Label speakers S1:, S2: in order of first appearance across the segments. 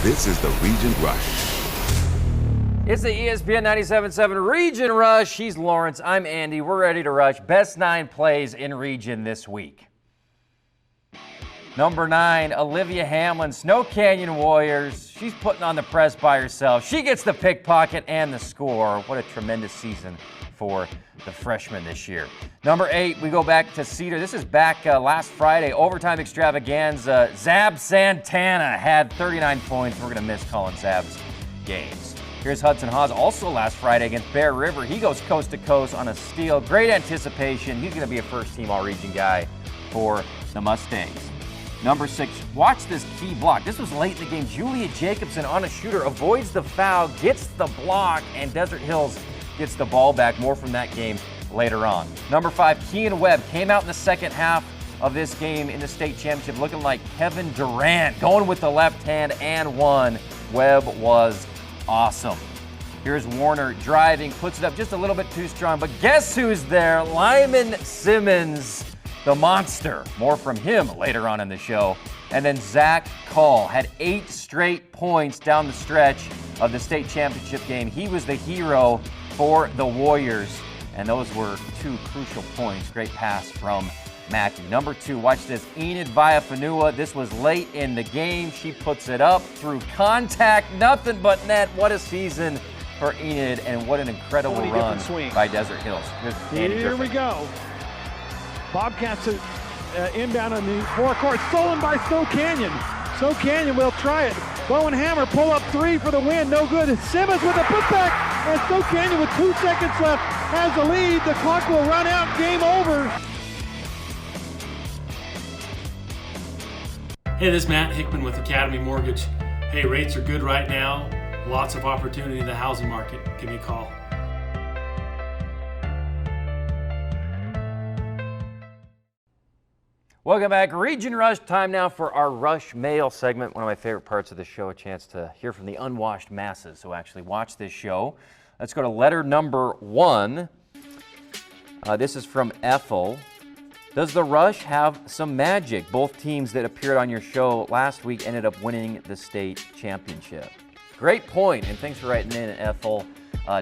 S1: This is the Region Rush.
S2: It's the ESPN 97.7 Region Rush. He's Lawrence. I'm Andy. We're ready to rush. Best 9 plays in Region this week. Number 9, Olivia Hamlin, Snow Canyon Warriors. She's putting on the press by herself. She gets the pickpocket and the score. What a tremendous season for the freshman this year. Number 8, we go back to Cedar. This is back last Friday, overtime extravaganza. Zab Santana had 39 points. We're going to miss calling Zab's games. Here's Hudson Haas, also last Friday against Bear River. He goes coast to coast on a steal. Great anticipation. He's going to be a first-team All-Region guy for the Mustangs. Number 6, watch this key block. This was late in the game. Julia Jacobson on a shooter, avoids the foul, gets the block, and Desert Hills gets the ball back. More from that game later on. Number 5, Kean Webb came out in the second half of this game in the state championship looking like Kevin Durant, going with the left hand and one. Webb was awesome. Here's Warner driving, puts it up just a little bit too strong, but guess who's there? Lyman Simmons, the monster. More from him later on in the show. And then Zach Call had 8 straight points down the stretch of the state championship game. He was the hero for the Warriors, and those were 2 crucial points. Great pass from Mackey. Number 2, watch this. Enid Viafanua. This was late in the game. She puts it up through contact. Nothing but net. What a season for Enid, and what an incredible run by Desert Hills.
S3: Here we go. Bobcats inbound on the forecourt. Stolen by Snow Canyon. Snow Canyon will try it. Bowen Hammer pull up 3 for the win. No good. Simmons with a putback. And Snow Canyon with 2 seconds left has the lead. The clock will run out. Game over.
S4: Hey, this is Matt Hickman with Academy Mortgage. Hey, rates are good right now. Lots of opportunity in the housing market. Give me a call.
S2: Welcome back. Region Rush. Time now for our Rush Mail segment. One of my favorite parts of the show, a chance to hear from the unwashed masses who actually watch this show. Let's go to letter number 1. This is from Ethel. Does the Rush have some magic? Both teams that appeared on your show last week ended up winning the state championship. Great point, and thanks for writing in, Ethel.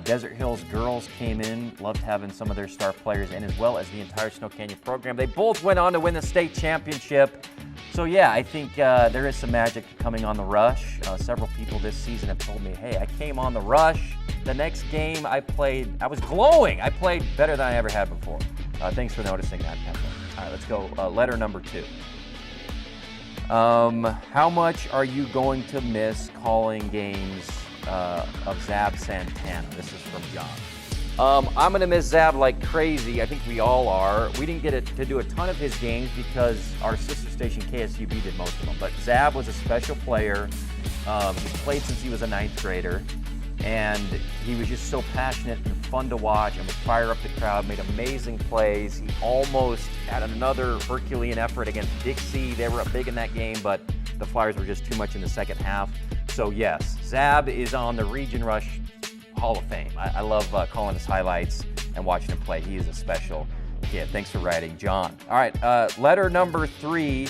S2: Desert Hills girls came in, loved having some of their star players in, as well as the entire Snow Canyon program. They both went on to win the state championship. So yeah, I think there is some magic coming on the Rush. Several people this season have told me, hey, I came on the Rush. The next game I played, I was glowing. I played better than I ever had before. Thanks for noticing that, Ethel. All right, let's go. Letter number 2. How much are you going to miss calling games of Zab Santana? This is from John. I'm going to miss Zab like crazy. I think we all are. We didn't get to do a ton of his games because our sister station KSUB did most of them. But Zab was a special player. He played since he was a 9th grader. And he was just so passionate and fun to watch and would fire up the crowd, made amazing plays. He almost had another Herculean effort against Dixie. They were up big in that game, but the Flyers were just too much in the second half. So yes, Zab is on the Region Rush Hall of Fame. I love calling his highlights and watching him play. He is a special kid. Thanks for writing, John. All right, letter number 3.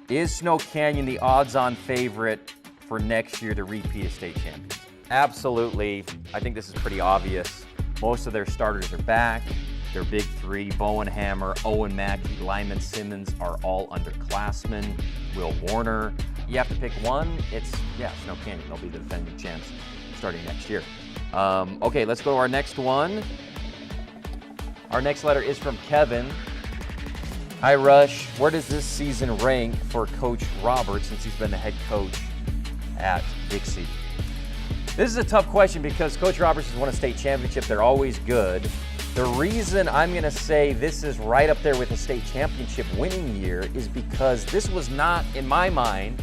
S2: Is Snow Canyon the odds-on favorite for next year to repeat as state champions? Absolutely. I think this is pretty obvious. Most of their starters are back. Their big 3, Bowen Hammer, Owen Mackey, Lyman Simmons, are all underclassmen. Will Warner. You have to pick one. It's, Snow Canyon. They'll be the defending champs starting next year. Okay, let's go to our next one. Our next letter is from Kevin. Hi, Rush. Where does this season rank for Coach Roberts since he's been the head coach at Dixie? This is a tough question because Coach Roberts has won a state championship. They're always good. The reason I'm going to say this is right up there with a state championship winning year is because this was not, in my mind,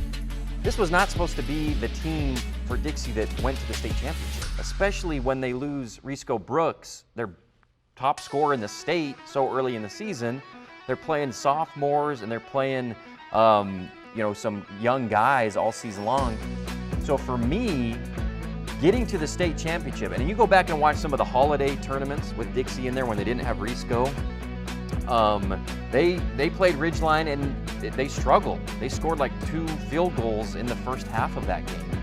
S2: this was not supposed to be the team for Dixie that went to the state championship, especially when they lose Risco Brooks, their top scorer in the state, so early in the season. They're playing sophomores and they're playing, some young guys all season long. So for me, getting to the state championship, and you go back and watch some of the holiday tournaments with Dixie in there when they didn't have Risco, they played Ridgeline and they struggled. They scored like 2 field goals in the first half of that game.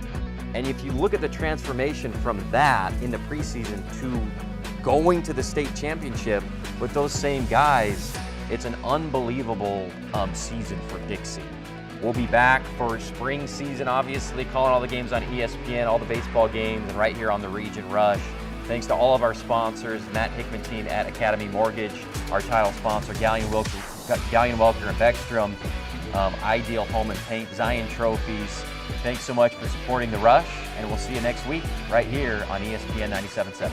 S2: And if you look at the transformation from that in the preseason to going to the state championship with those same guys, it's an unbelievable season for Dixie. We'll be back for spring season, obviously, calling all the games on ESPN, all the baseball games, and right here on the Region Rush. Thanks to all of our sponsors, Matt Hickman team at Academy Mortgage, our title sponsor, Gallion Welker and Beckstrom, Ideal Home and Paint, Zion Trophies. Thanks so much for supporting the Rush, and we'll see you next week right here on ESPN 97.7.